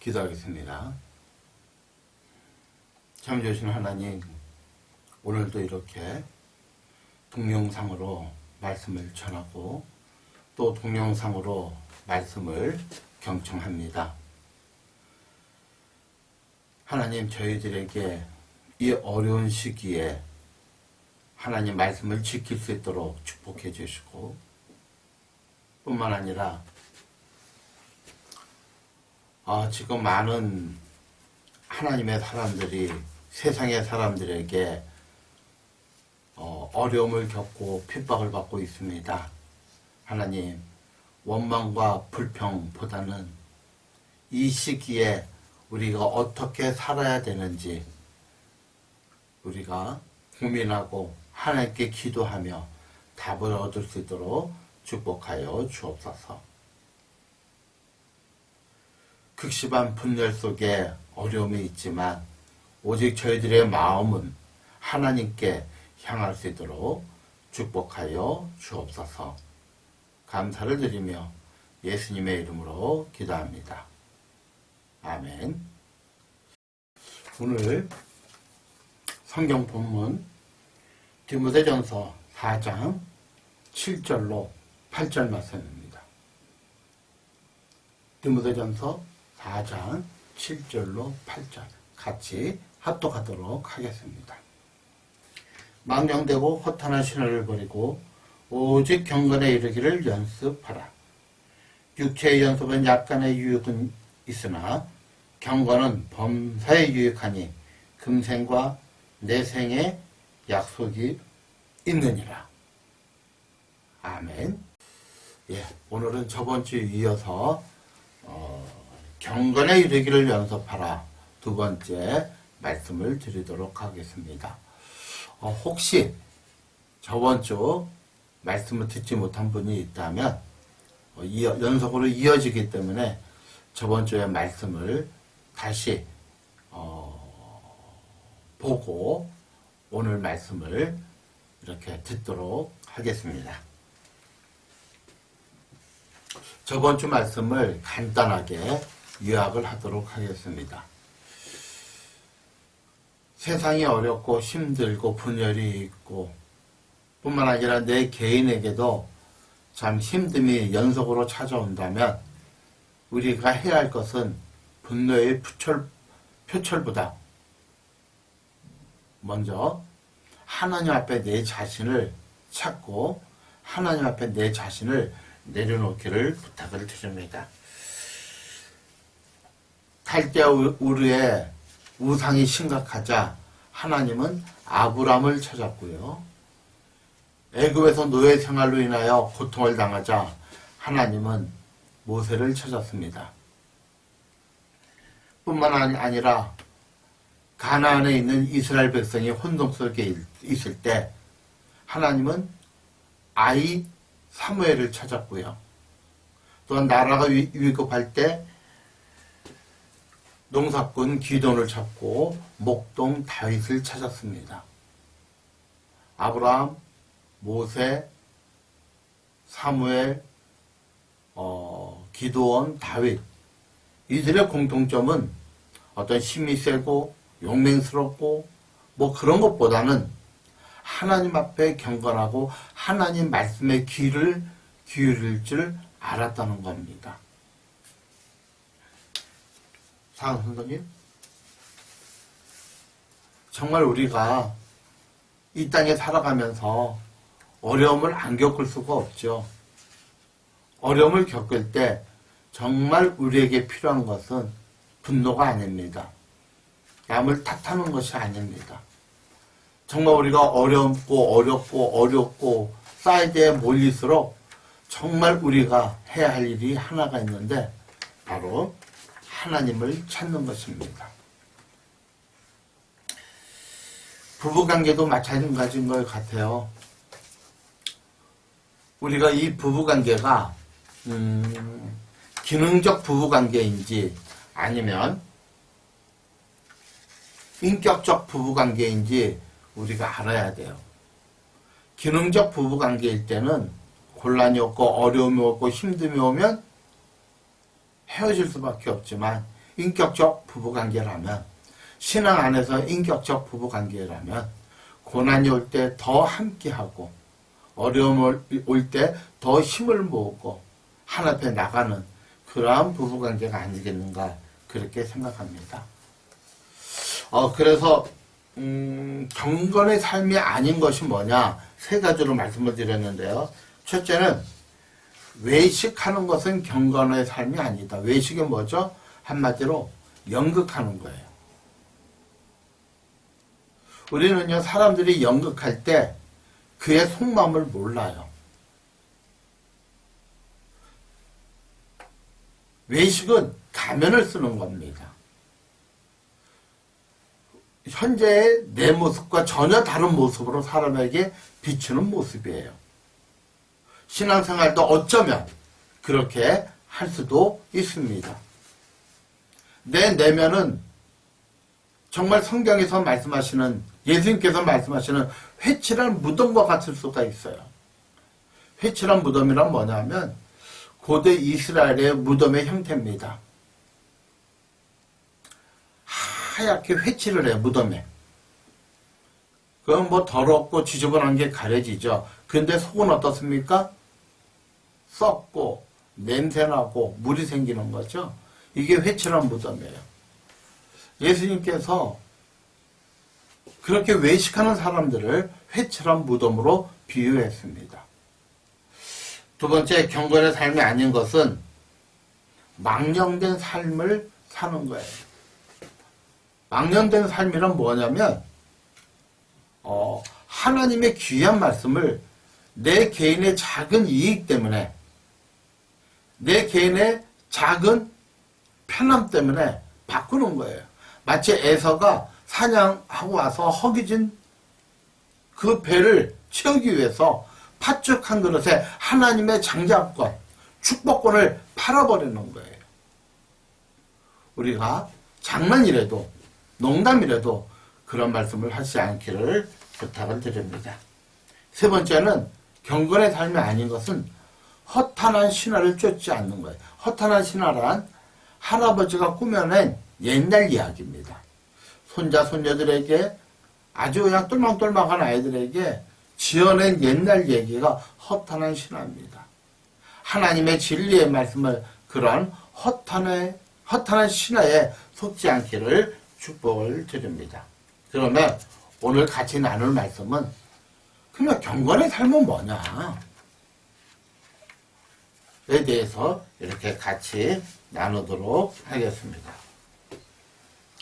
기도하겠습니다. 참 좋으신 하나님, 오늘도 이렇게 동영상으로 말씀을 전하고 또 동영상으로 말씀을 경청합니다. 하나님, 저희들에게 이 어려운 시기에 하나님 말씀을 지킬 수 있도록 축복해 주시고, 뿐만 아니라 지금 많은 하나님의 사람들이 세상의 사람들에게 어려움을 겪고 핍박을 받고 있습니다. 하나님, 원망과 불평보다는 이 시기에 우리가 어떻게 살아야 되는지 우리가 고민하고 하나님께 기도하며 답을 얻을 수 있도록 축복하여 주옵소서. 극심한 분열 속에 어려움이 있지만 오직 저희들의 마음은 하나님께 향할 수 있도록 축복하여 주옵소서. 감사를 드리며 예수님의 이름으로 기도합니다. 아멘. 오늘 성경 본문 디모데전서 4장 7절로 8절 말씀입니다. 디모데전서 4장 7절로 8절 같이 합독하도록 하겠습니다. 망령되고 허탄한 신화를 버리고 오직 경건에 이르기를 연습하라. 육체의 연습은 약간의 유익은 있으나 경건은 범사에 유익하니 금생과 내생의 약속이 있느니라. 아멘. 오늘은 저번 주에 이어서 경건에 이르기를 연습하라 두 번째 말씀을 드리도록 하겠습니다. 혹시 저번 주 말씀을 듣지 못한 분이 있다면 연속으로 이어지기 때문에 저번 주의 말씀을 다시 보고 오늘 말씀을 이렇게 듣도록 하겠습니다. 저번 주 말씀을 간단하게 요약을 하도록 하겠습니다. 세상이 어렵고 힘들고 분열이 있고 뿐만 아니라 내 개인에게도 참 힘듦이 연속으로 찾아온다면 우리가 해야 할 것은 분노의 표철보다 먼저 하나님 앞에 내 자신을 찾고 하나님 앞에 내 자신을 내려놓기를 부탁을 드립니다. 갈대아 우르의 우상이 심각하자 하나님은 아브람을 찾았고요. 애굽에서 노예 생활로 인하여 고통을 당하자 하나님은 모세를 찾았습니다. 뿐만 아니라 가나안에 있는 이스라엘 백성이 혼돈 속에 있을 때 하나님은 아이 사무엘을 찾았고요. 또한 나라가 위급할 때 농사꾼 기돈을 찾고 목동 다윗을 찾았습니다. 아브라함, 모세, 사무엘, 기드온, 다윗 이들의 공통점은 어떤 힘이 세고 용맹스럽고 그런 것보다는 하나님 앞에 경건하고 하나님 말씀에 귀를 기울일 줄 알았다는 겁니다. 사랑 선생님, 정말 우리가 이 땅에 살아가면서 어려움을 안 겪을 수가 없죠. 어려움을 겪을 때 정말 우리에게 필요한 것은 분노가 아닙니다. 남을 탓하는 것이 아닙니다. 정말 우리가 어렵고 사이드에 몰릴수록 정말 우리가 해야 할 일이 하나가 있는데 바로 하나님을 찾는 것입니다. 부부관계도 마찬가지인 것 같아요. 우리가 이 부부관계가 기능적 부부관계인지 아니면 인격적 부부관계인지 우리가 알아야 돼요. 기능적 부부관계일 때는 곤란이 없고 어려움이 없고 힘듦이 오면 헤어질 수밖에 없지만 인격적 부부관계라면, 신앙 안에서 인격적 부부관계라면 고난이 올 때 더 함께하고 어려움 올 때 더 힘을 모으고 하나 앞에 나가는 그러한 부부관계가 아니겠는가 그렇게 생각합니다. 그래서 경건의 삶이 아닌 것이 뭐냐 세 가지로 말씀을 드렸는데요. 첫째는 외식하는 것은 경건의 삶이 아니다. 외식이 뭐죠? 한마디로 연극하는 거예요. 우리는요, 사람들이 연극할 때 그의 속마음을 몰라요. 외식은 가면을 쓰는 겁니다. 현재의 내 모습과 전혀 다른 모습으로 사람에게 비추는 모습이에요. 신앙생활도 어쩌면 그렇게 할 수도 있습니다. 내 내면은 정말 성경에서 말씀하시는, 예수님께서 말씀하시는 회칠한 무덤과 같을 수가 있어요. 회칠한 무덤이란 뭐냐면 고대 이스라엘의 무덤의 형태입니다. 하얗게 회칠을 해요, 무덤에. 그건 뭐 더럽고 지저분한 게 가려지죠. 근데 속은 어떻습니까? 썩고 냄새나고 물이 생기는 거죠. 이게 회칠한 무덤이에요. 예수님께서 그렇게 외식하는 사람들을 회칠한 무덤으로 비유했습니다. 두 번째, 경건의 삶이 아닌 것은 망령된 삶을 사는 거예요. 망령된 삶이란 뭐냐면 하나님의 귀한 말씀을 내 개인의 작은 이익 때문에, 내 개인의 작은 편함 때문에 바꾸는 거예요. 마치 에서가 사냥하고 와서 허기진 그 배를 채우기 위해서 팥죽 한 그릇에 하나님의 장자권, 축복권을 팔아버리는 거예요. 우리가 장난이라도 농담이라도 그런 말씀을 하지 않기를 부탁을 드립니다. 세 번째는 경건의 삶이 아닌 것은 허탄한 신화를 쫓지 않는 거예요. 허탄한 신화란 할아버지가 꾸며낸 옛날 이야기입니다. 손자 손녀들에게 아주 그냥 똘망똘망한 아이들에게 지어낸 옛날 얘기가 허탄한 신화입니다. 하나님의 진리의 말씀을 그런 허탄한 신화에 속지 않기를 축복을 드립니다. 그러면 오늘 같이 나눌 말씀은 그냥 경건의 삶은 뭐냐? 에 대해서 이렇게 같이 나누도록 하겠습니다.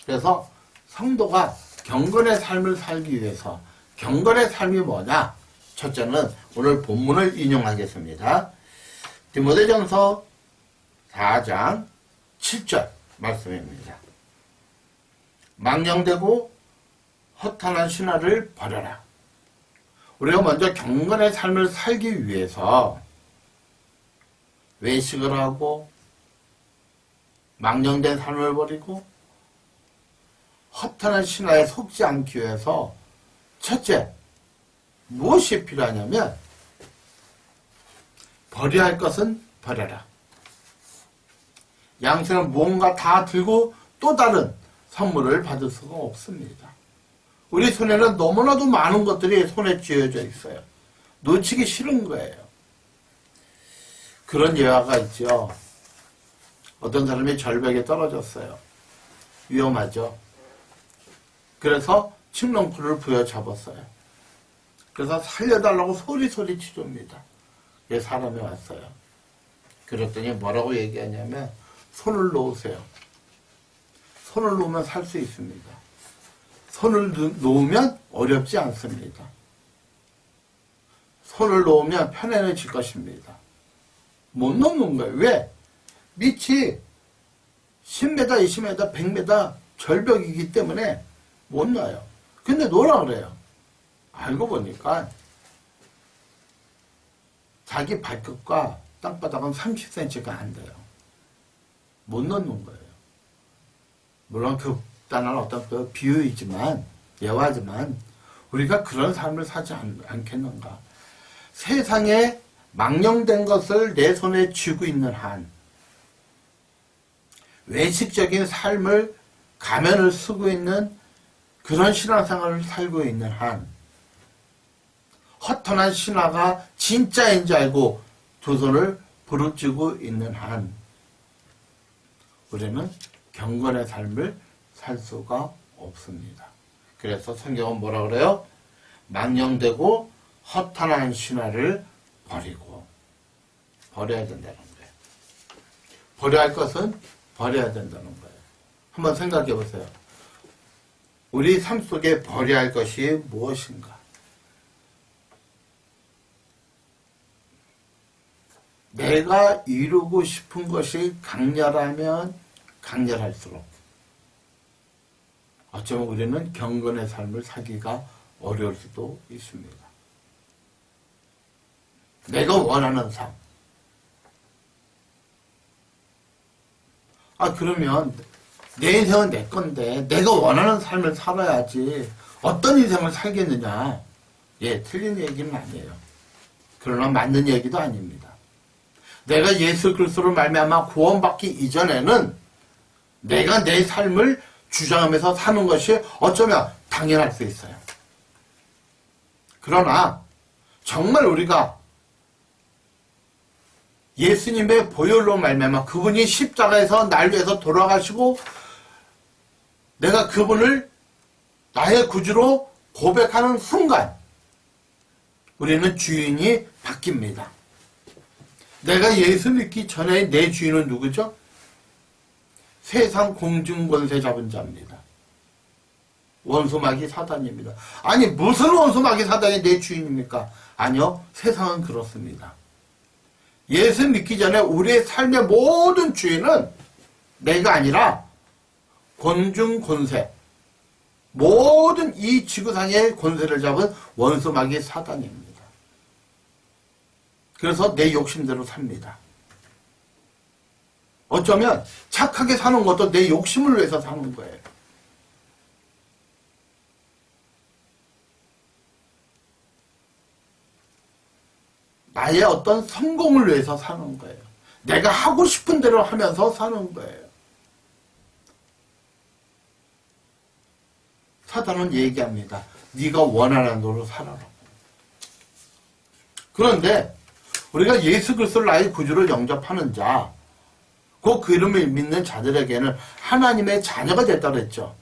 그래서 성도가 경건의 삶을 살기 위해서 경건의 삶이 뭐냐? 첫째는 오늘 본문을 인용하겠습니다. 디모데전서 4장 7절 말씀입니다. 망령되고 허탄한 신화를 버려라. 우리가 먼저 경건의 삶을 살기 위해서 외식을 하고 망령된 삶을 버리고 허탄한 신화에 속지 않기 위해서 첫째, 무엇이 필요하냐면 버려야 할 것은 버려라. 양처럼 뭔가 다 들고 또 다른 선물을 받을 수가 없습니다. 우리 손에는 너무나도 많은 것들이 손에 쥐어져 있어요. 놓치기 싫은 거예요. 그런 예화가 있죠. 어떤 사람이 절벽에 떨어졌어요. 위험하죠. 그래서 칡렁쿨을 부여잡았어요. 그래서 살려달라고 소리 치릅니다. 그 사람이 왔어요. 그랬더니 뭐라고 얘기하냐면 손을 놓으세요. 손을 놓으면 살 수 있습니다. 손을 놓으면 어렵지 않습니다. 손을 놓으면 편안해질 것입니다. 못 놓는 거예요. 왜? 밑이 10m, 20m, 100m 절벽이기 때문에 못 놔요. 근데 놓으라 그래요. 알고 보니까 자기 발끝과 땅바닥은 30cm가 안 돼요. 못 넣는 거예요. 물론 극단한 어떤 그 비유이지만, 예화지만, 우리가 그런 삶을 사지 않겠는가. 세상에 망령된 것을 내 손에 쥐고 있는 한, 외식적인 삶을 가면을 쓰고 있는 그런 신앙생활을 살고 있는 한, 허탄한 신화가 진짜인 줄 알고 두 손을 부르짖고 있는 한, 우리는 경건의 삶을 살 수가 없습니다. 그래서 성경은 뭐라 그래요? 망령되고 허탄한 신화를 버리고, 버려야 된다는 거예요. 버려야 할 것은 버려야 된다는 거예요. 한번 생각해 보세요. 우리 삶 속에 버려야 할 것이 무엇인가? 내가 이루고 싶은 것이 강렬하면 강렬할수록 어쩌면 우리는 경건의 삶을 살기가 어려울 수도 있습니다. 내가 원하는 삶. 그러면 내 인생은 내 건데 내가 원하는 삶을 살아야지 어떤 인생을 살겠느냐. 예, 틀린 얘기는 아니에요. 그러나 맞는 얘기도 아닙니다. 내가 예수 그리스도로 말미암아 구원받기 이전에는 내가 내 삶을 주장하면서 사는 것이 어쩌면 당연할 수 있어요. 그러나 정말 우리가 예수님의 보혈로 말미암아 그분이 십자가에서 날 위해서 돌아가시고 내가 그분을 나의 구주로 고백하는 순간 우리는 주인이 바뀝니다. 내가 예수 믿기 전에 내 주인은 누구죠? 세상 공중권세 잡은 자입니다. 원수마귀 사단입니다. 아니 무슨 원수마귀 사단이 내 주인입니까? 아니요, 세상은 그렇습니다. 예수 믿기 전에 우리의 삶의 모든 주인은 내가 아니라 권중권세, 모든 이 지구상의 권세를 잡은 원수마귀 사단입니다. 그래서 내 욕심대로 삽니다. 어쩌면 착하게 사는 것도 내 욕심을 위해서 사는 거예요. 나의 어떤 성공을 위해서 사는 거예요. 내가 하고 싶은 대로 하면서 사는 거예요. 사단은 얘기합니다. 네가 원하는 대로 살아라. 그런데 우리가 예수 그리스도를 나의 구주로 영접하는 자, 그 이름을 믿는 자들에게는 하나님의 자녀가 됐다고 했죠.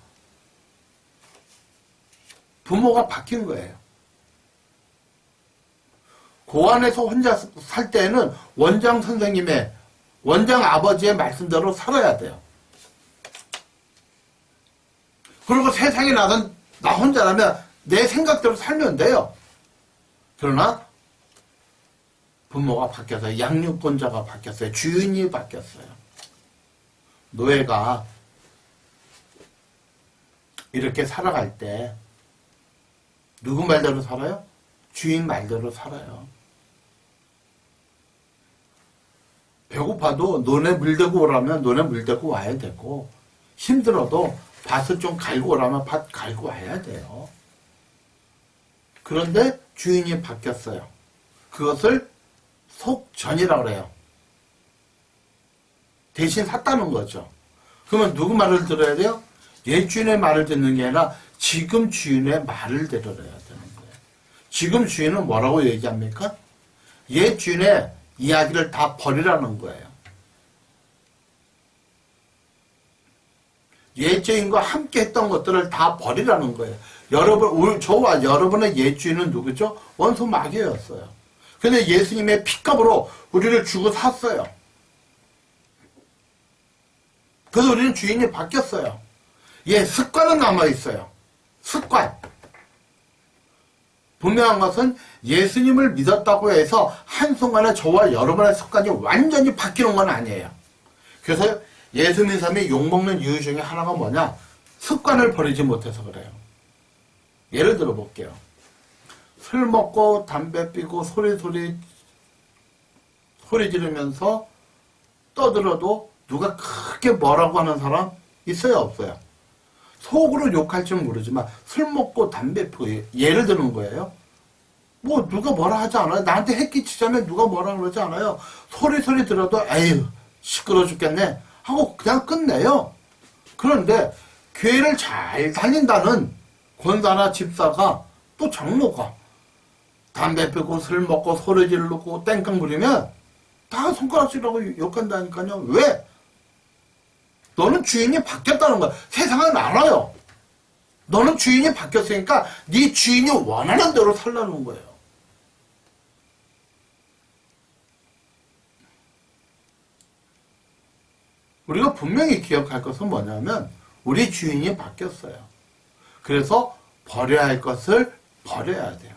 부모가 바뀐 거예요. 고안에서 혼자 살 때에는 원장 선생님의, 원장 아버지의 말씀대로 살아야 돼요. 그리고 세상에 나선 나 혼자라면 내 생각대로 살면 돼요. 그러나 부모가 바뀌었어요. 양육권자가 바뀌었어요. 주인이 바뀌었어요. 노예가 이렇게 살아갈 때 누구 말대로 살아요? 주인 말대로 살아요. 배고파도 논에 물 대고 오라면 논에 물 대고 와야 되고, 힘들어도 밭을 좀 갈고 오라면 밭 갈고 와야 돼요. 그런데 주인이 바뀌었어요. 그것을 속전이라고 그래요. 대신 샀다는 거죠. 그러면 누구 말을 들어야 돼요? 옛 주인의 말을 듣는 게 아니라 지금 주인의 말을 들어야 되는 거예요. 지금 주인은 뭐라고 얘기합니까? 옛 주인의 이야기를 다 버리라는 거예요. 옛 주인과 함께 했던 것들을 다 버리라는 거예요. 여러분, 저와 여러분의 옛 주인은 누구죠? 원수 마귀였어요. 근데 예수님의 피값으로 우리를 주고 샀어요. 그래서 우리는 주인이 바뀌었어요. 예, 습관은 남아있어요. 습관. 분명한 것은 예수님을 믿었다고 해서 한순간에 저와 여러분의 습관이 완전히 바뀌는 건 아니에요. 그래서 예수 믿는 사람이 욕먹는 이유 중에 하나가 뭐냐? 습관을 버리지 못해서 그래요. 예를 들어 볼게요. 술 먹고 담배 피고 소리 지르면서 떠들어도 누가 크게 뭐라고 하는 사람 있어요, 없어요? 속으로 욕할 줄 모르지만 술 먹고 담배 피고, 예를 드는 거예요. 뭐 누가 뭐라 하지 않아요. 나한테 해끼치자면 누가 뭐라 그러지 않아요. 소리 들어도 에휴 시끄러워 죽겠네 하고 그냥 끝내요. 그런데 교회를 잘 다닌다는 권사나 집사가 또 장로가 담배 피고 술 먹고 소리 지르고 땡깡 부리면 다 손가락질하고 욕한다니까요. 왜? 너는 주인이 바뀌었다는 거야. 세상은 알아요. 너는 주인이 바뀌었으니까 네 주인이 원하는 대로 살라는 거예요. 우리가 분명히 기억할 것은 뭐냐면 우리 주인이 바뀌었어요. 그래서 버려야 할 것을 버려야 돼요.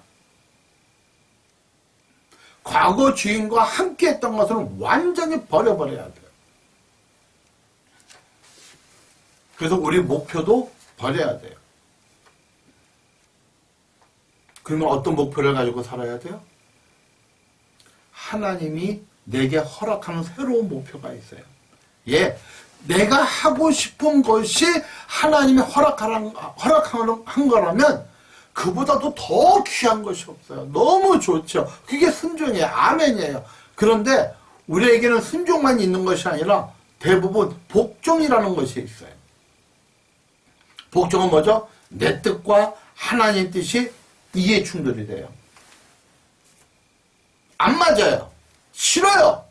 과거 주인과 함께 했던 것을 완전히 버려버려야 돼요. 그래서 우리 목표도 버려야 돼요. 그러면 어떤 목표를 가지고 살아야 돼요? 하나님이 내게 허락하는 새로운 목표가 있어요. 예, 내가 하고 싶은 것이 하나님이 허락한 거라면 그보다도 더 귀한 것이 없어요. 너무 좋죠. 그게 순종이에요. 아멘이에요. 그런데 우리에게는 순종만 있는 것이 아니라 대부분 복종이라는 것이 있어요. 복종은 뭐죠? 내 뜻과 하나님 뜻이 이해 충돌이 돼요. 안 맞아요. 싫어요.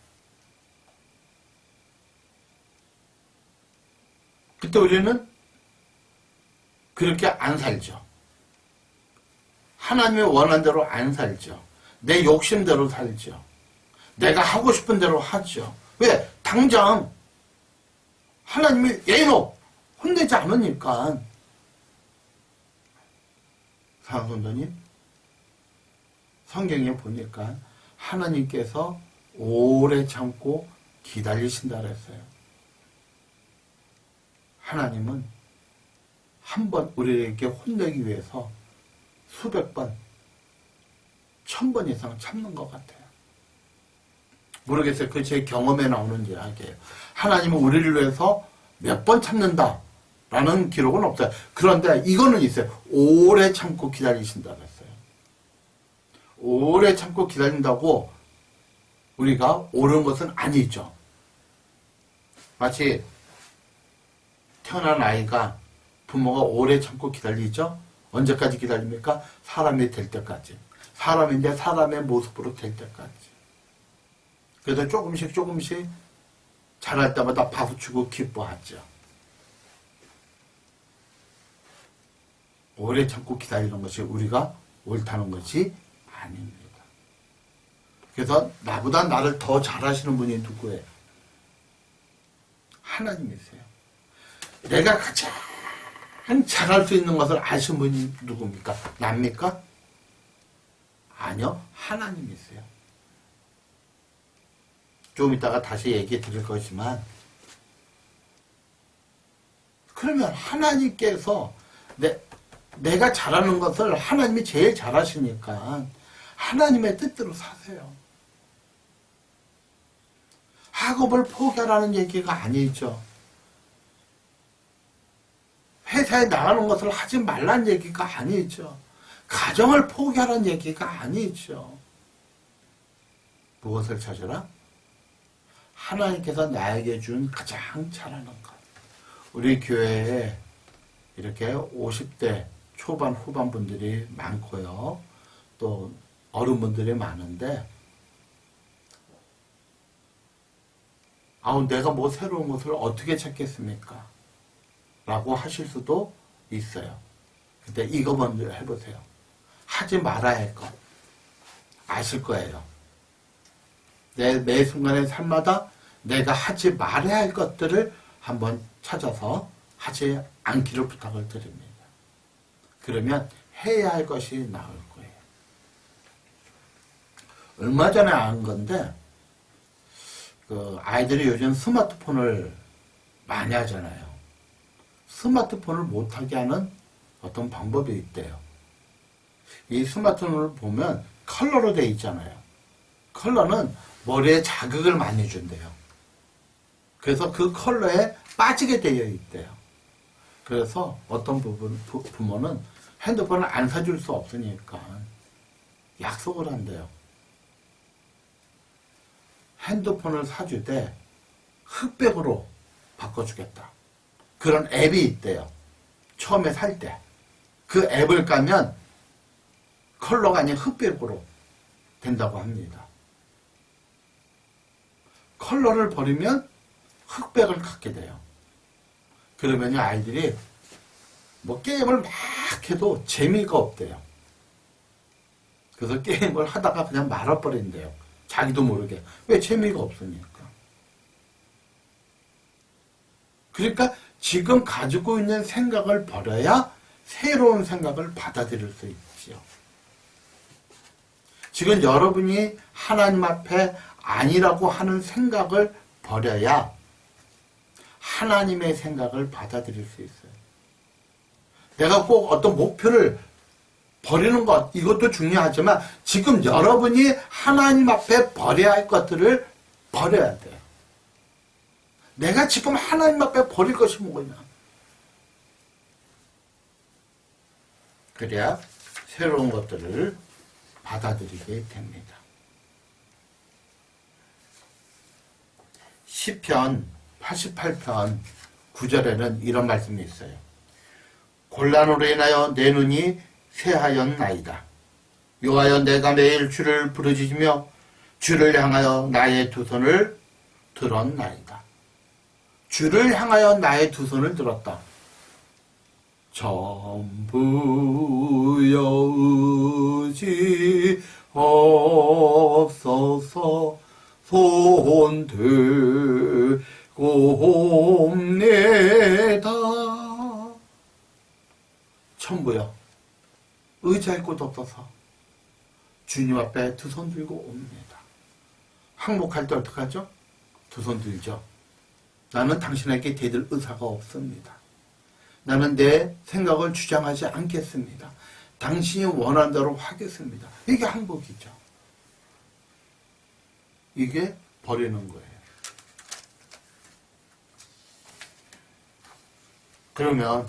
그때 우리는 그렇게 안 살죠. 하나님의 원하는 대로 안 살죠. 내 욕심대로 살죠. 내가 하고 싶은 대로 하죠. 왜? 당장 하나님이 예노 혼내지 않으니까. 사랑선도님, 성경에 보니까 하나님께서 오래 참고 기다리신다 그랬어요. 하나님은 한 번 우리에게 혼내기 위해서 수백 번, 1000번 이상 참는 것 같아요. 모르겠어요. 그 제 경험에 나오는 이야기예요. 하나님은 우리를 위해서 몇 번 참는다 라는 기록은 없어요. 그런데 이거는 있어요. 오래 참고 기다리신다 그랬어요. 오래 참고 기다린다고 우리가 옳은 것은 아니죠. 마치 태어난 아이가 부모가 오래 참고 기다리죠. 언제까지 기다립니까? 사람이 될 때까지. 사람인데 사람의 모습으로 될 때까지. 그래서 조금씩 자랄 때마다 박수치고 기뻐하죠. 오래 참고 기다리는 것이 우리가 옳다는 것이 아닙니다. 그래서 나보다 나를 더 잘하시는 분이 누구예요? 하나님이세요. 내가 가장 잘할 수 있는 것을 아시는 분이 누굽니까? 납니까? 아니요. 하나님이세요. 좀 이따가 다시 얘기해 드릴 거지만 그러면 하나님께서 내가 잘하는 것을 하나님이 제일 잘하시니까 하나님의 뜻대로 사세요. 학업을 포기하라는 얘기가 아니죠. 회사에 나가는 것을 하지 말라는 얘기가 아니죠. 가정을 포기하라는 얘기가 아니죠. 무엇을 찾으라? 하나님께서 나에게 준 가장 잘하는 것. 우리 교회에 이렇게 50대 초반 후반 분들이 많고요. 또 어른분들이 많은데 내가 뭐 새로운 것을 어떻게 찾겠습니까? 라고 하실 수도 있어요. 근데 이거 먼저 해보세요. 하지 말아야 할 것 아실 거예요. 매 순간의 삶마다 내가 하지 말아야 할 것들을 한번 찾아서 하지 않기를 부탁을 드립니다. 그러면 해야 할 것이 나올 거예요. 얼마 전에 안 건데 아이들이 요즘 스마트폰을 많이 하잖아요. 스마트폰을 못하게 하는 어떤 방법이 있대요. 이 스마트폰을 보면 컬러로 되어 있잖아요. 컬러는 머리에 자극을 많이 준대요. 그래서 그 컬러에 빠지게 되어 있대요. 그래서 어떤 부모는 핸드폰을 안 사줄 수 없으니까 약속을 한대요. 핸드폰을 사주되 흑백으로 바꿔주겠다. 그런 앱이 있대요. 처음에 살 때. 그 앱을 까면 컬러가 아닌 흑백으로 된다고 합니다. 컬러를 버리면 흑백을 갖게 돼요. 그러면 아이들이 뭐 게임을 막 해도 재미가 없대요. 그래서 게임을 하다가 그냥 말아버린대요. 자기도 모르게. 왜? 재미가 없으니까. 그러니까 지금 가지고 있는 생각을 버려야 새로운 생각을 받아들일 수 있지요. 지금 여러분이 하나님 앞에 아니라고 하는 생각을 버려야 하나님의 생각을 받아들일 수 있어요. 내가 꼭 어떤 목표를 버리는 것, 이것도 중요하지만 지금 여러분이 하나님 앞에 버려야 할 것들을 버려야 돼요. 내가 지금 하나님 앞에 버릴 것이 뭐냐. 그래야 새로운 것들을 받아들이게 됩니다. 시편 88편 9절에는 이런 말씀이 있어요. 곤란으로 인하여 내 눈이 쇠하였나이다. 요하여 내가 매일 주를 부르짖으며 주를 향하여 나의 두 손을 들었나이다. 주를 향하여 나의 두 손을 들었다. 전부여 의지 없어서 손 들고 옵니다. 전부요. 의지할 곳 없어서 주님 앞에 두 손 들고 옵니다. 항복할 때 어떡하죠? 두 손 들죠. 나는 당신에게 대들 의사가 없습니다. 나는 내 생각을 주장하지 않겠습니다. 당신이 원하는 대로 하겠습니다. 이게 항복이죠. 이게 버리는 거예요. 그러면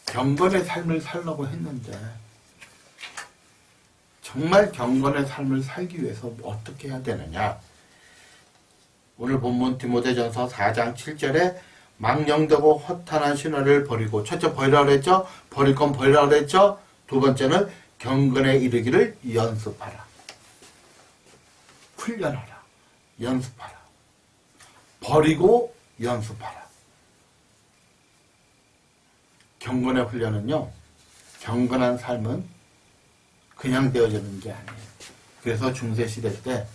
경건의 삶을 살려고 했는데 정말 경건의 삶을 살기 위해서 어떻게 해야 되느냐. 오늘 본문 디모데전서 4장 7절에 망령되고 허탄한 신화를 버리고, 첫째 버리라 그랬죠? 버릴 건 버리라 그랬죠? 두 번째는 경건에 이르기를 연습하라. 훈련하라. 연습하라. 버리고 연습하라. 경건의 훈련은요, 경건한 삶은 그냥 되어지는 게 아니에요. 그래서 중세시대 때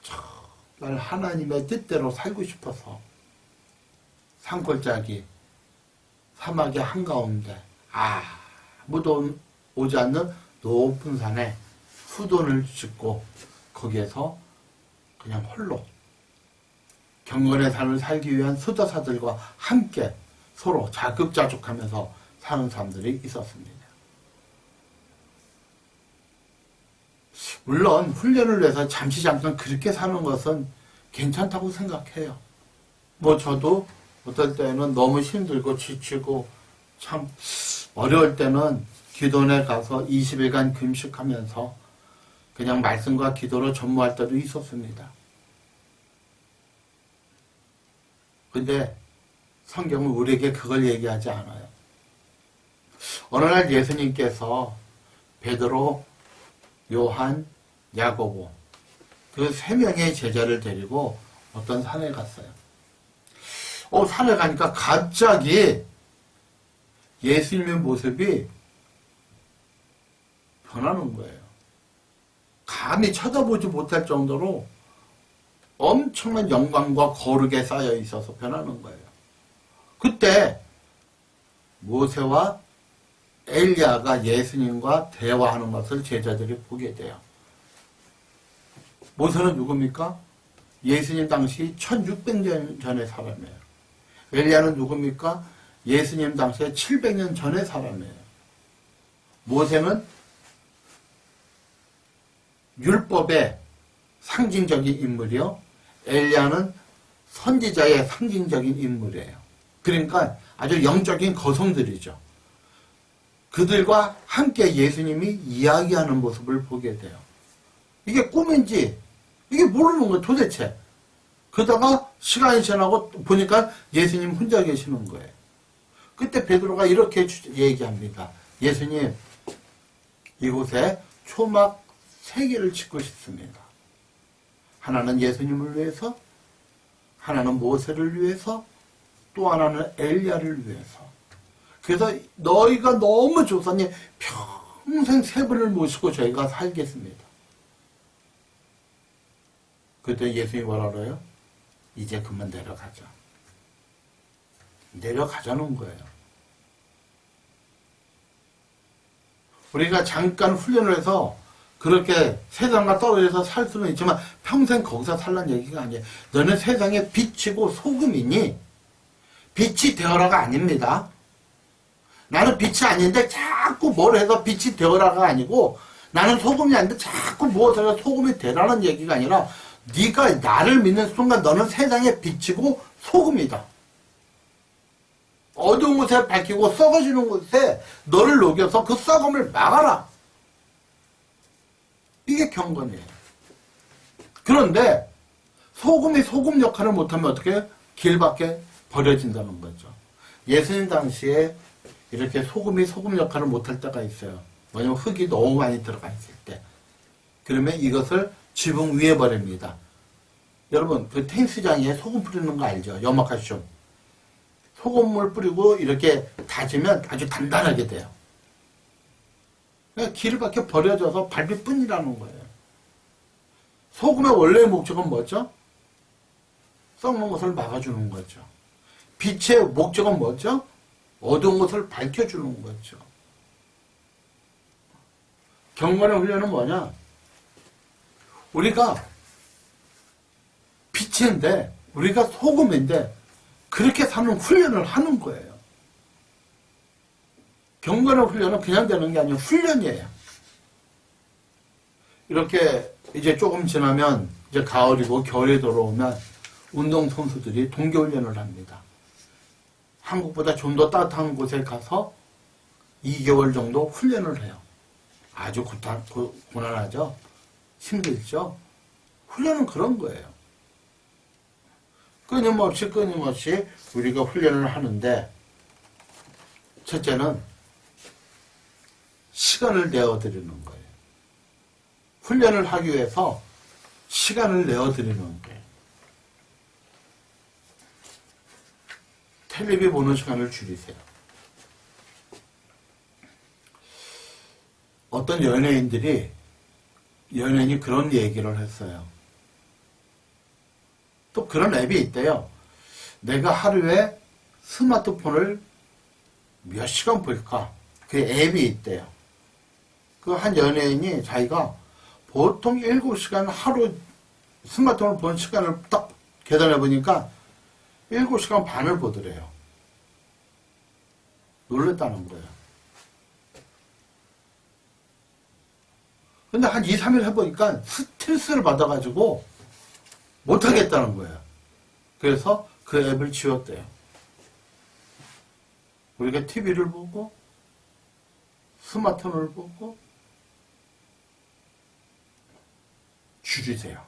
정말 하나님의 뜻대로 살고 싶어서 산골짜기 사막의 한가운데 아무도 오지 않는 높은 산에 수돈을 짓고 거기에서 그냥 홀로 경건의 삶을 살기 위한 수도사들과 함께 서로 자급자족하면서 사는 사람들이 있었습니다. 물론 훈련을 위해서 잠시 잠깐 그렇게 사는 것은 괜찮다고 생각해요. 뭐 저도 어떨 때는 너무 힘들고 지치고 참 어려울 때는 기도원에 가서 20일간 금식하면서 그냥 말씀과 기도로 전무할 때도 있었습니다. 근데 성경은 우리에게 그걸 얘기하지 않아요. 어느 날 예수님께서 베드로, 요한, 야고보 그 세 명의 제자를 데리고 어떤 산에 갔어요. 산에 가니까 갑자기 예수님의 모습이 변하는 거예요. 감히 쳐다보지 못할 정도로 엄청난 영광과 거룩에 쌓여 있어서 변하는 거예요. 그때 모세와 엘리야가 예수님과 대화하는 것을 제자들이 보게 돼요. 모세는 누굽니까? 예수님 당시 1600년 전의 사람이에요. 엘리야는 누굽니까? 예수님 당시에 700년 전의 사람이에요. 모세는 율법의 상징적인 인물이요. 엘리야는 선지자의 상징적인 인물이에요. 그러니까 아주 영적인 거성들이죠. 그들과 함께 예수님이 이야기하는 모습을 보게 돼요. 이게 꿈인지 이게 모르는 거예요 도대체. 그러다가 시간이 지나고 보니까 예수님 혼자 계시는 거예요. 그때 베드로가 이렇게 얘기합니다. 예수님, 이곳에 초막 3개를 짓고 싶습니다. 하나는 예수님을 위해서, 하나는 모세를 위해서, 또 하나는 엘리야를 위해서. 그래서 너희가 너무 조사니 평생 3분을 모시고 저희가 살겠습니다. 그때 예수님이 뭐라 그래요? 이제 그만 내려가자. 내려가자는 거예요. 우리가 잠깐 훈련을 해서 그렇게 세상과 떨어져서 살 수는 있지만 평생 거기서 살란 얘기가 아니에요. 너는 세상의 빛이고 소금이니 빛이 되어라가 아닙니다. 나는 빛이 아닌데 자꾸 뭘 해서 빛이 되어라가 아니고 나는 소금이 아닌데 자꾸 무엇을 해서 소금이 되라는 얘기가 아니라 네가 나를 믿는 순간 너는 세상의 빛이고 소금이다. 어두운 곳에 밝히고 썩어지는 곳에 너를 녹여서 그 썩음을 막아라. 이게 경건이에요. 그런데 소금이 소금 역할을 못하면 어떻게 길 밖에 버려진다는 거죠. 예수님 당시에 이렇게 소금이 소금 역할을 못할 때가 있어요. 왜냐면 흙이 너무 많이 들어가 있을 때. 그러면 이것을 지붕 위에 버립니다. 여러분 그 테니스장에 소금 뿌리는 거 알죠? 염화칼슘. 소금물 뿌리고 이렇게 다지면 아주 단단하게 돼요. 그러니까 길 밖에 버려져서 밟을 뿐이라는 거예요. 소금의 원래의 목적은 뭐죠? 썩는 것을 막아주는 거죠. 빛의 목적은 뭐죠? 어두운 것을 밝혀주는 거죠. 경건의 훈련은 뭐냐? 우리가 빛인데, 우리가 소금인데, 그렇게 사는 훈련을 하는 거예요. 경건의 훈련은 그냥 되는 게 아니고 훈련이에요. 이렇게 이제 조금 지나면 이제 가을이고 겨울이 들어오면 운동선수들이 동계훈련을 합니다. 한국보다 좀 더 따뜻한 곳에 가서 2개월 정도 훈련을 해요. 아주 고난하죠? 힘들죠? 훈련은 그런 거예요. 끊임없이 우리가 훈련을 하는데 첫째는 시간을 내어드리는 거예요. 훈련을 하기 위해서 시간을 내어드리는 거예요. 텔레비 보는 시간을 줄이세요. 어떤 연예인이 그런 얘기를 했어요. 또 그런 앱이 있대요. 내가 하루에 스마트폰을 몇 시간 볼까? 그 앱이 있대요. 그 한 연예인이 자기가 보통 7시간 하루 스마트폰을 본 시간을 딱 계산해 보니까 7시간 반을 보더래요. 놀랬다는 거예요. 근데 한 2, 3일 해보니까 스트레스를 받아가지고 못하겠다는 거예요. 그래서 그 앱을 지웠대요. 우리가 TV를 보고 스마트폰을 보고 줄이세요.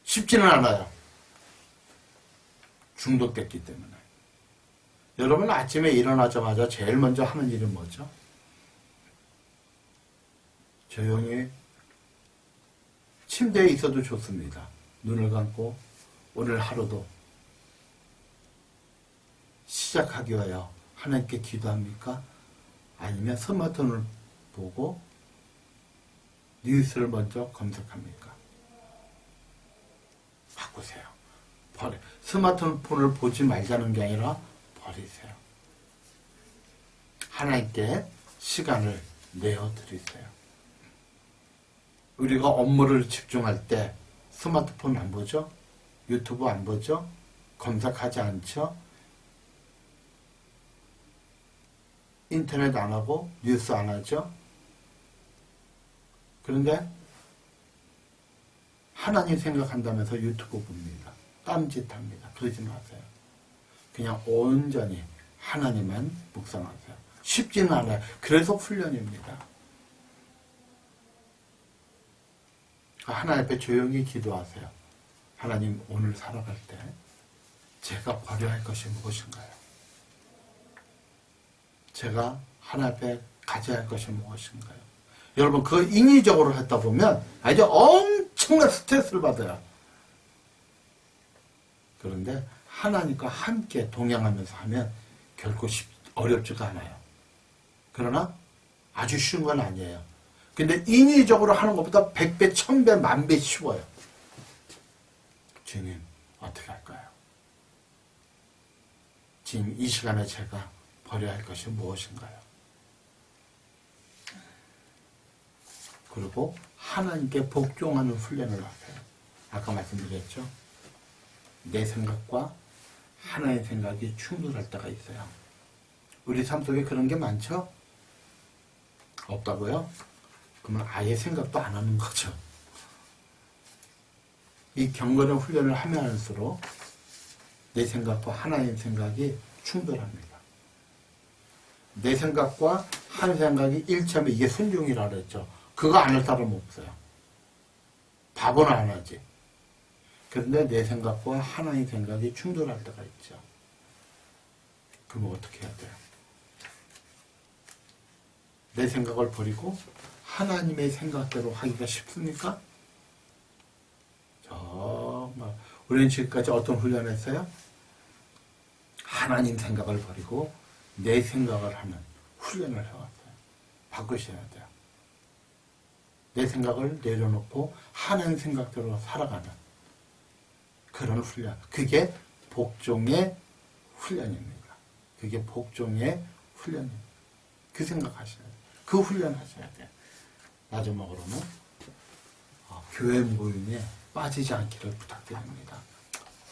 쉽지는 않아요. 중독됐기 때문에. 여러분 아침에 일어나자마자 제일 먼저 하는 일은 뭐죠? 조용히 침대에 있어도 좋습니다. 눈을 감고 오늘 하루도 시작하기 위하여 하나님께 기도합니까? 아니면 스마트폰을 보고 뉴스를 먼저 검색합니까? 바꾸세요. 스마트폰을 보지 말자는 게 아니라 버리세요. 하나님께 시간을 내어드리세요. 우리가 업무를 집중할 때 스마트폰 안 보죠? 유튜브 안 보죠? 검색하지 않죠? 인터넷 안 하고 뉴스 안 하죠? 그런데 하나님 생각한다면서 유튜브 봅니다. 딴짓합니다. 그러지 마세요. 그냥 온전히 하나님만 묵상하세요. 쉽지는 않아요. 그래서 훈련입니다. 하나님 앞에 조용히 기도하세요. 하나님, 오늘 살아갈 때 제가 버려야 할 것이 무엇인가요? 제가 하나님 앞에 가져야 할 것이 무엇인가요? 여러분, 그 인위적으로 했다 보면 아주 엄청난 스트레스를 받아요. 그런데 하나님과 함께 동행하면서 하면 결코 어렵지가 않아요. 그러나 아주 쉬운 건 아니에요. 근데 인위적으로 하는 것보다 100배, 1000배, 10,000배 쉬워요. 주님, 어떻게 할까요? 지금 이 시간에 제가 버려야 할 것이 무엇인가요? 그리고 하나님께 복종하는 훈련을 하세요. 아까 말씀드렸죠? 내 생각과 하나의 생각이 충돌할 때가 있어요. 우리 삶 속에 그런 게 많죠? 없다고요? 그러면 아예 생각도 안 하는 거죠. 이 경건의 훈련을 하면 할수록 내 생각과 하나의 생각이 충돌합니다. 내 생각과 한 생각이 일치하면 이게 순종이라고 그랬죠. 그거 안 할 사람은 없어요. 바보는 안 하지. 그런데 내 생각과 하나의 생각이 충돌할 때가 있죠. 그럼 어떻게 해야 돼요? 내 생각을 버리고 하나님의 생각대로 하기가 쉽습니까? 정말 우리는 지금까지 어떤 훈련을 했어요? 하나님 생각을 버리고 내 생각을 하는 훈련을 해왔어요. 바꾸셔야 돼요. 내 생각을 내려놓고 하나님 생각대로 살아가는 그런 훈련. 그게 복종의 훈련입니다. 그게 복종의 훈련입니다. 그 생각하셔야 돼요. 그 훈련 하셔야 돼요. 마지막으로는 교회 모임에 빠지지 않기를 부탁드립니다.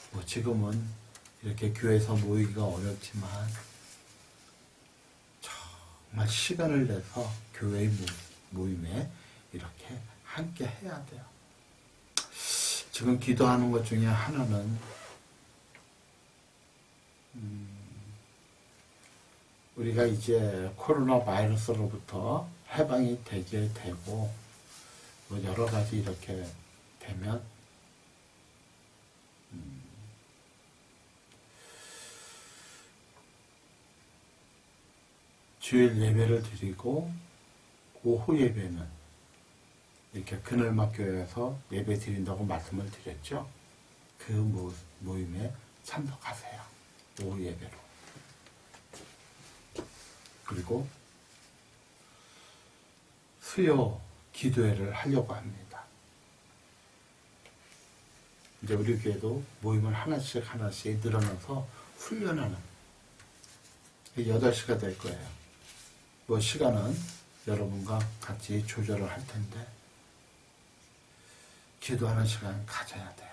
뭐 지금은 이렇게 교회에서 모이기가 어렵지만 정말 시간을 내서 교회 모임에 이렇게 함께 해야 돼요. 지금 기도하는 것 중에 하나는 우리가 이제 코로나 바이러스로부터 해방이 되게 되고 뭐 여러 가지 이렇게 되면 주일 예배를 드리고 오후 예배는 이렇게 그늘막교회에서 예배 드린다고 말씀을 드렸죠. 그 모임에 참석하세요. 오후 예배로. 그리고 수요 기도회를 하려고 합니다. 이제 우리 교회도 모임을 하나씩 늘어나서 훈련하는 8시가 될 거예요. 뭐 시간은 여러분과 같이 조절을 할 텐데 기도하는 시간 가져야 돼요.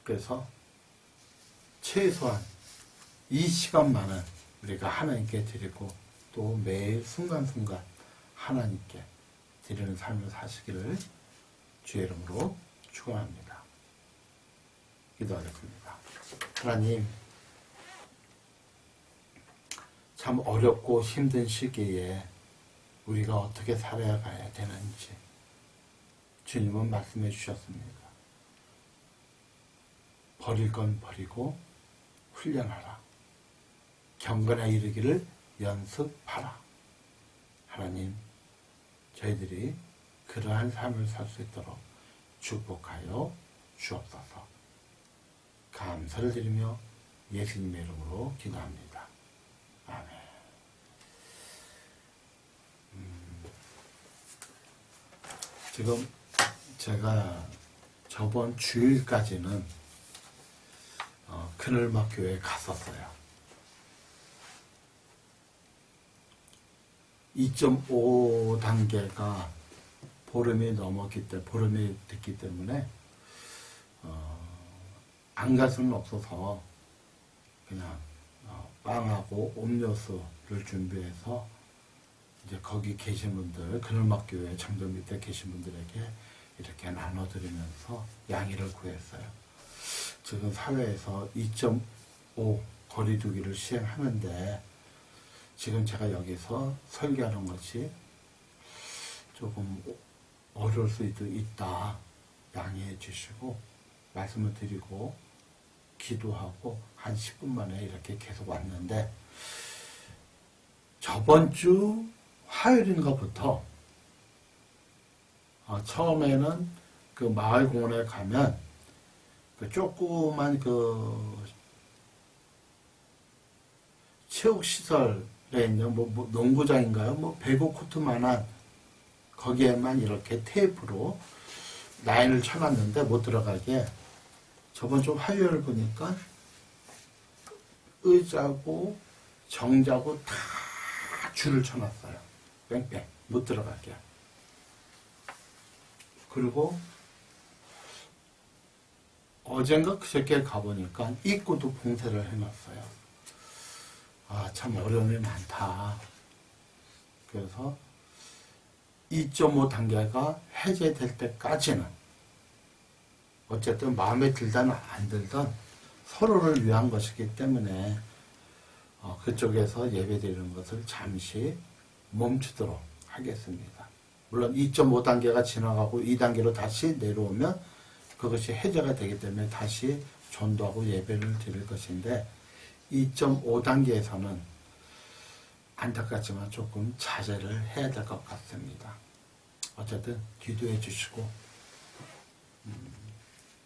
그래서 최소한 이 시간만은 우리가 하나님께 드리고 또 매일 순간순간 하나님께 드리는 삶을 사시기를 주의 이름으로 축원합니다. 기도하겠습니다. 하나님, 참 어렵고 힘든 시기에 우리가 어떻게 살아가야 되는지 주님은 말씀해 주셨습니다. 버릴 건 버리고 훈련하라. 경건에 이르기를 연습하라. 하나님, 저희들이 그러한 삶을 살 수 있도록 축복하여 주옵소서. 감사를 드리며 예수님의 이름으로 기도합니다. 아멘. 지금 제가 저번 주일까지는 그늘막교회에 갔었어요. 2.5단계가 보름이 됐기 때문에 안 갈 수는 없어서 그냥 빵하고 음료수를 준비해서 이제 거기 계신 분들, 그늘막교회 정도 밑에 계신 분들에게 이렇게 나눠드리면서 양해를 구했어요. 지금 사회에서 2.5 거리두기를 시행하는데 지금 제가 여기서 설교하는 것이 조금 어려울 수도 있다. 양해해 주시고 말씀을 드리고 기도하고 한 10분 만에 이렇게 계속 왔는데 저번 주 화요일인가부터 처음에는 그 마을 공원에 가면 그 조그만 그 체육시설에 있는 뭐 농구장인가요? 뭐 배구 코트만한 거기에만 이렇게 테이프로 라인을 쳐놨는데 못 들어가게 저번 주 화요일 보니까 의자고 정자고 다 줄을 쳐놨어요. 뺑뺑 못 들어가게. 그리고 어젠가 그저께 가보니까 입구도 봉쇄를 해놨어요. 참 어려움이 많다. 그래서 2.5 단계가 해제될 때까지는 어쨌든 마음에 들든 안 들든 서로를 위한 것이기 때문에 그쪽에서 예배드리는 것을 잠시 멈추도록 하겠습니다. 물론 2.5 단계가 지나가고 2단계로 다시 내려오면 그것이 해제가 되기 때문에 다시 전도하고 예배를 드릴 것인데 2.5 단계에서는 안타깝지만 조금 자제를 해야 될 것 같습니다. 어쨌든 기도해 주시고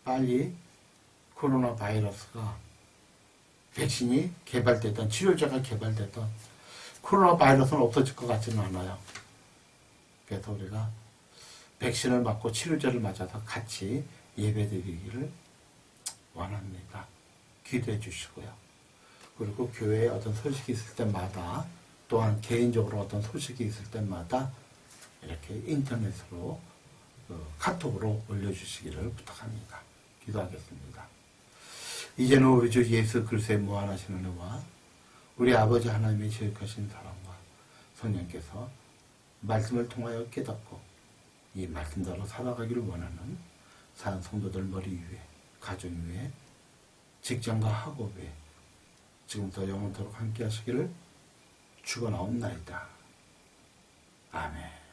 빨리 코로나 바이러스가 백신이 개발되던 치료제가 개발되던 코로나 바이러스는 없어질 것 같지는 않아요. 그래서 우리가 백신을 맞고 치료제를 맞아서 같이 예배드리기를 원합니다. 기도해 주시고요. 그리고 교회에 어떤 소식이 있을 때마다 또한 개인적으로 어떤 소식이 있을 때마다 이렇게 인터넷으로 카톡으로 올려주시기를 부탁합니다. 기도하겠습니다. 이제는 우리 주 예수 그리스도의 무한하신 은혜와 우리 아버지 하나님의 지극하신 사랑과 성령께서 말씀을 통하여 깨닫고 이 말씀대로 살아가기를 원하는 사는 성도들 머리 위에, 가정 위에, 직장과 학업 위에 지금부터 영원토록 함께 하시기를 축원하옵나이다. 아멘.